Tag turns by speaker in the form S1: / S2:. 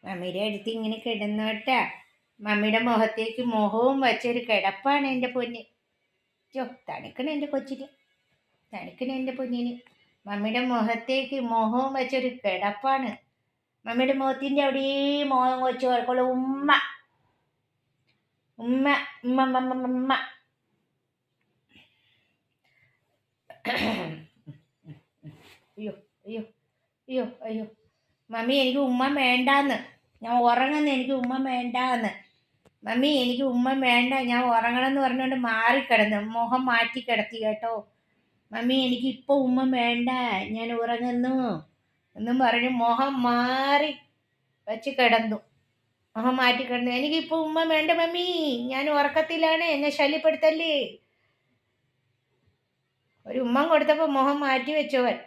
S1: മമ്മിയുടെ അടുത്ത് ഇങ്ങനെ കിടന്നോട്ടാ. മമ്മിയുടെ മുഖത്തേക്ക് മുഖവും വച്ചൊരു കിടപ്പാണ് എൻ്റെ പൊന്ന്. ചോ, തണുക്കണ എൻ്റെ കൊച്ചിന്, തണുക്കണ എൻ്റെ പൊന്നിന്. മമ്മിയുടെ മുഖത്തേക്ക് മുഖവും വെച്ചൊരു കിടപ്പാണ്. മമ്മിയുടെ മുഖത്തിൻ്റെ അവിടെ മോഹം വെച്ച് ഓർക്കുള്ളൂ. ഉമ്മ ഉമ്മ ഉമ്മ ഉമ്മ ഉമ്മ. അയ്യോ അയ്യോ അയ്യോ അയ്യോ. മമ്മി എനിക്ക് ഉമ്മ വേണ്ടാന്ന്, ഞാൻ ഉറങ്ങുന്നു, എനിക്ക് ഉമ്മ വേണ്ടാന്ന്. മമ്മി എനിക്ക് ഉമ്മ വേണ്ട, ഞാൻ ഉറങ്ങണം എന്ന് പറഞ്ഞുകൊണ്ട് മാറിക്കിടന്നു, മുഖം മാറ്റി കിടത്തി കേട്ടോ. മമ്മി എനിക്ക് ഇപ്പോൾ ഉമ്മ വേണ്ട, ഞാൻ ഉറങ്ങുന്നു എന്നും പറഞ്ഞ് മുഖം മാറി വെച്ച് കിടന്നു, മുഖം മാറ്റി കിടന്നു. എനിക്കിപ്പോൾ ഉമ്മ വേണ്ട മമ്മി, ഞാൻ ഉറക്കത്തിലാണ്, എന്നെ ശല്യപ്പെടുത്തല്ലേ. ഒരു ഉമ്മ കൊടുത്തപ്പോൾ മുഖം മാറ്റി വെച്ചവൻ.